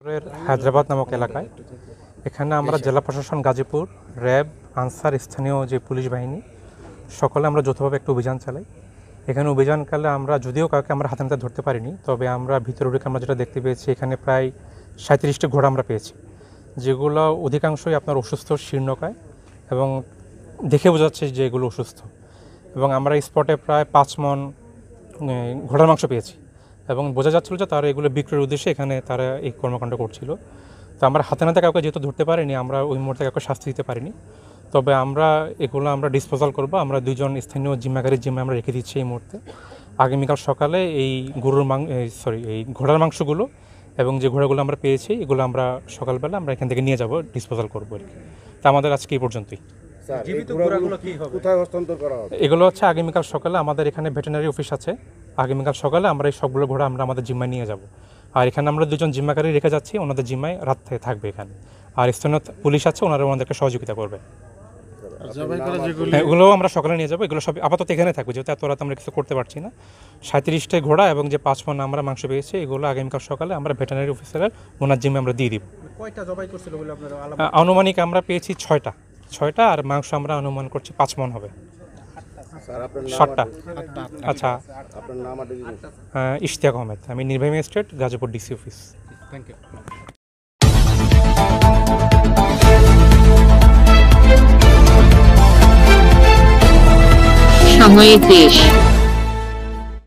হায়দ্রাবাদ নামক এলাকায় এখানে আমরা জেলা প্রশাসন গাজীপুর, র্যাব, আনসার, স্থানীয় যে পুলিশ বাহিনী সকলে আমরা যৌথভাবে একটা অভিযান চালাই। এখানে অভিযানকালে আমরা যদিও কাউকে আমরা হাতে নাতে ধরতে পারিনি, তবে আমরা ভিতরে ঢুকে আমরা যেটা দেখতে পেয়েছি এখানে প্রায় 37টি ঘোড়া আমরা পেয়েছি, যেগুলো অধিকাংশই আপনার অসুস্থ, শীর্ণকায় এবং দেখে বোঝা যাচ্ছে যে এগুলো অসুস্থ। এবং আমরা স্পটে প্রায় 5 মণ ঘোড়ার মাংস পেয়েছি এবং বোঝা যাচ্ছিল যে তারা এগুলো বিক্রির উদ্দেশ্যে এখানে তারা এই কর্মকাণ্ড করছিল। তো আমরা হাতে নাতে কাউকে যেহেতু ধরতে পারিনি, আমরা ওই মুহূর্তে কাউকে শাস্তি দিতে পারিনি, তবে আমরা এগুলো ডিসপোজাল করব। আমরা 2 জন স্থানীয় জিম্মাগারির জিম্মা আমরা রেখে দিচ্ছি এই মুহূর্তে। আগামীকাল সকালে এই এই ঘোড়ার মাংসগুলো এবং যে ঘোড়াগুলো আমরা পেয়েছি এগুলো আমরা সকালবেলা আমরা এখান থেকে নিয়ে যাব, ডিসপোজাল করবো আর কি। তা আমাদের আজকে এই পর্যন্তই। এগুলো হচ্ছে আগামীকাল সকালে আমাদের এখানে ভেটেরিনারি অফিস আছে, আগামীকাল সকালে আমরা এই সবগুলো ঘোড়া আমরা আমাদের জিম্মায় নিয়ে যাব। আর এখানে আমরা 2 জন জিম্মাকারী রেখে যাচ্ছি, ওনাদের জিম্মায় রাত থেকে থাকবে এখানে। আর স্থানীয় পুলিশ আছে, ওনারা ওনাদেরকে সহযোগিতা করবে। এগুলো আমরা সকালে নিয়ে যাবো, এগুলো সব আপাতত এখানে থাকবে, যেহেতু এত রাত আমরা কিছু করতে পারছি না। 37টা ঘোড়া এবং যে 5 মণ আমরা মাংস পেয়েছি এগুলো আগামীকাল সকালে আমরা ভেটেরিনারি অফিসারের ওনার জিম্মায় আমরা দিয়ে দিব। কয়টা জবাই করছিল বলে আপনারা আনুমানিক আমরা পেয়েছি 6টা আর মাংস আমরা অনুমান করছি 5 মণ হবে। 7টা। আচ্ছা, আপনার নাম আর ইশতিয়াক আহমেদ, আমি নির্বাহী magistrate, Gazipur DC office. Thank you. সময়ের দেশ।